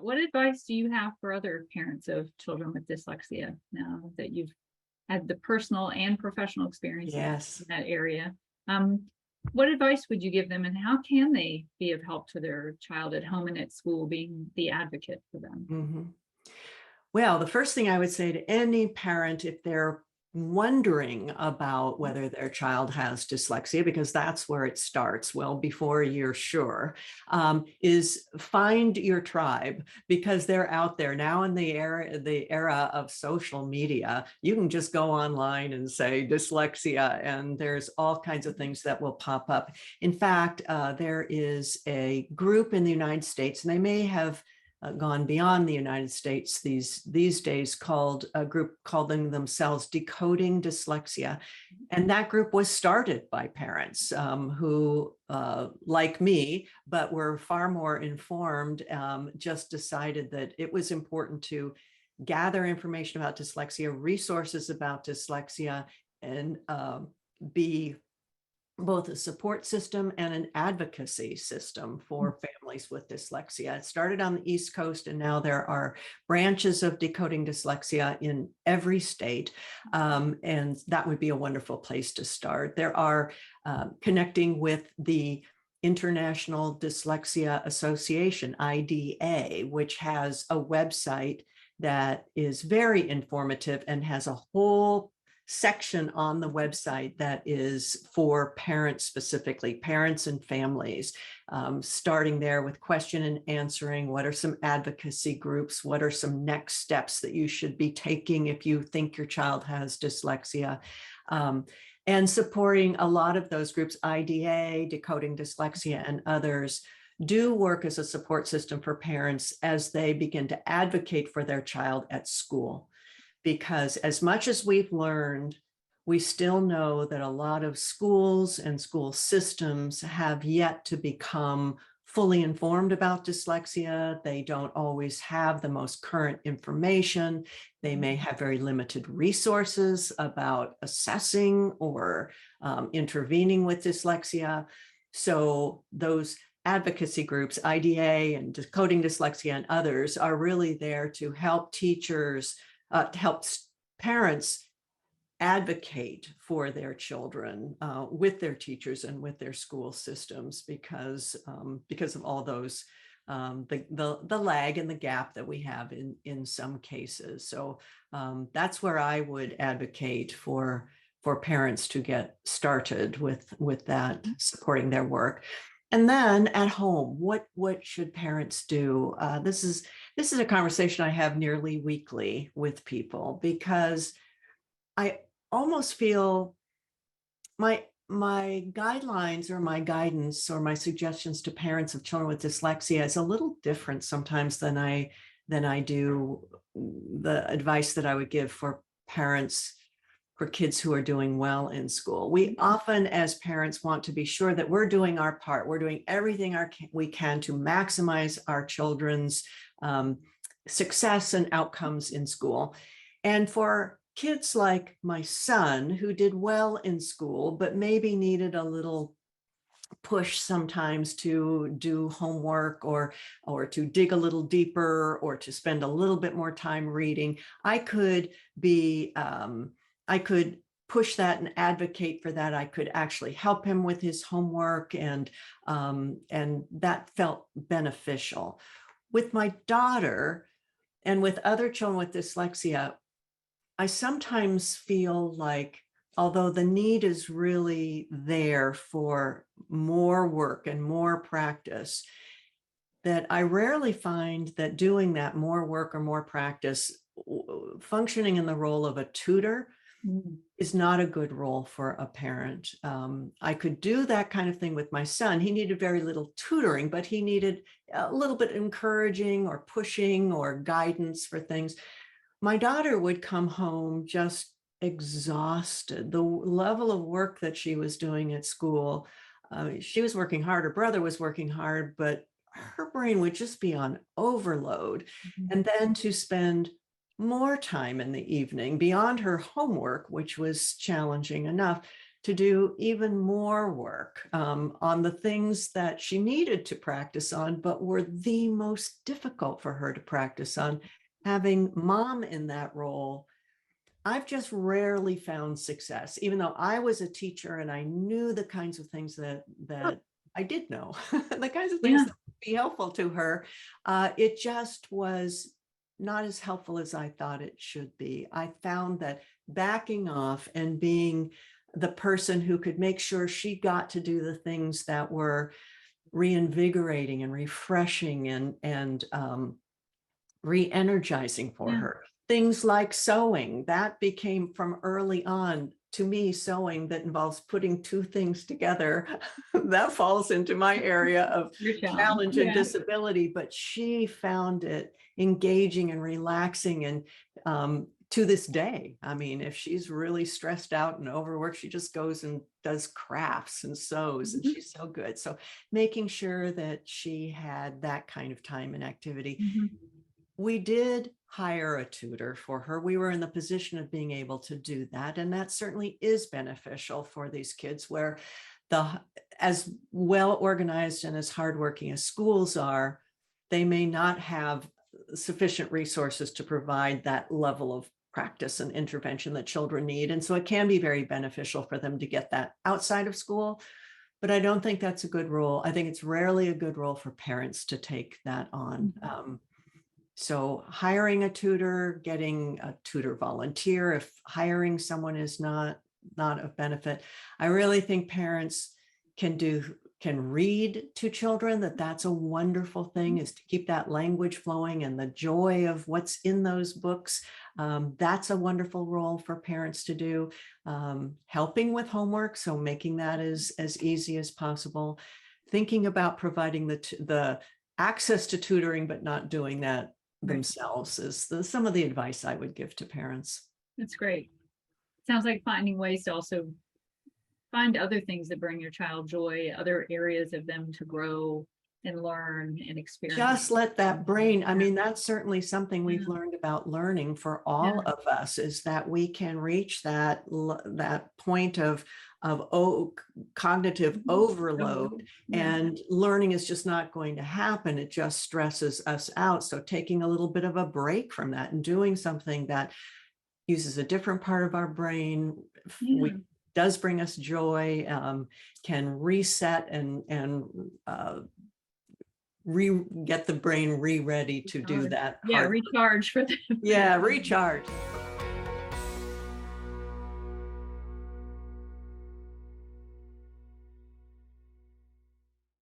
What advice do you have for other parents of children with dyslexia now that you've had the personal and professional experience in Yes. that area? Um, what advice would you give them, and how can they be of help to their child at home and at school, being the advocate for them? Mhm. Well, the first thing I would say to any parent, if they're wondering about whether their child has dyslexia, because that's where it starts, well, before you're sure, is find your tribe, because they're out there now in the era of social media. You can just go online and say dyslexia, and there's all kinds of things that will pop up. In fact, there is a group in the United States, and they may have gone beyond the United States these days, called a group calling themselves Decoding Dyslexia. And that group was started by parents who, like me, but were far more informed, just decided that it was important to gather information about dyslexia, resources about dyslexia, and be both a support system and an advocacy system for families with dyslexia. It started on the East Coast, and now there are branches of Decoding Dyslexia in every state. And that would be a wonderful place to start. There are connecting with the International Dyslexia Association, IDA, which has a website that is very informative and has a whole section on the website that is for parents, specifically parents and families, starting there with question and answering. What are some advocacy groups? What are some next steps that you should be taking if you think your child has dyslexia? And supporting a lot of those groups, IDA, Decoding Dyslexia, and others, do work as a support system for parents as they begin to advocate for their child at school. Because as much as we've learned, we still know that a lot of schools and school systems have yet to become fully informed about dyslexia. They don't always have the most current information. They may have very limited resources about assessing or intervening with dyslexia. So those advocacy groups, IDA and Decoding Dyslexia and others, are really there to help teachers, to help parents advocate for their children with their teachers and with their school systems, because of all those the lag and the gap that we have in some cases. So that's where I would advocate for parents to get started with that, supporting their work. And then at home, what should parents do? This is a conversation I have nearly weekly with people, because I almost feel my guidelines or my guidance or my suggestions to parents of children with dyslexia is a little different sometimes than I do the advice that I would give for parents for kids who are doing well in school. We often, as parents, want to be sure that we're doing our part. We're doing everything we can to maximize our children's success and outcomes in school. And for kids like my son, who did well in school, but maybe needed a little push sometimes to do homework, or to dig a little deeper, or to spend a little bit more time reading, I could push that and advocate for that. I could actually help him with his homework, and that felt beneficial. With my daughter and with other children with dyslexia, I sometimes feel like, although the need is really there for more work and more practice, that I rarely find that doing that more work or more practice, functioning in the role of a tutor, is not a good role for a parent. I could do that kind of thing with my son. He needed very little tutoring, but he needed a little bit encouraging or pushing or guidance for things. My daughter would come home just exhausted. The level of work that she was doing at school, she was working hard, her brother was working hard, but her brain would just be on overload. And then to spend more time in the evening beyond her homework, which was challenging enough, to do even more work on the things that she needed to practice on, but were the most difficult for her to practice on. Having mom in that role, I've just rarely found success, even though I was a teacher and I knew the kinds of things that I did know, the kinds of things Yeah. that would be helpful to her. It just was not as helpful as I thought it should be. I found that backing off and being the person who could make sure she got to do the things that were reinvigorating and refreshing and re-energizing for Yeah. her. Things like sewing, that became from early on to me, sewing that involves putting two things together. That falls into my area of Your challenge. challenge and Yeah. disability, but she found it engaging and relaxing. And to this day, I mean, if she's really stressed out and overworked, she just goes and does crafts and sews, and Mhm. she's so good. So making sure that she had that kind of time and activity. Mhm. We did hire a tutor for her. We were in the position of being able to do that. And that certainly is beneficial for these kids, where as well organized and as hardworking as schools are, they may not have sufficient resources to provide that level of practice and intervention that children need. And so it can be very beneficial for them to get that outside of school. But I don't think that's a good role. I think it's rarely a good role for parents to take that on. So hiring a tutor, getting a tutor volunteer, if hiring someone is not of benefit, I really think parents can read to children. That's a wonderful thing, is to keep that language flowing and the joy of what's in those books. That's a wonderful role for parents to do. Helping with homework, so making that as easy as possible. Thinking about providing the access to tutoring, but not doing that themselves is some of the advice I would give to parents. That's great. Sounds like finding ways to also find other things that bring your child joy, other areas of them to grow and learn and experience. Just let that brain, I mean, that's certainly something we've Yeah. learned about learning for all Yeah. of us, is that we can reach that point of cognitive overload, Yeah. and learning is just not going to happen. It just stresses us out. So taking a little bit of a break from that and doing something that uses a different part of our brain, Yeah. does bring us joy, can reset and get the brain ready to do that. Yeah, recharge for them. Yeah, recharge.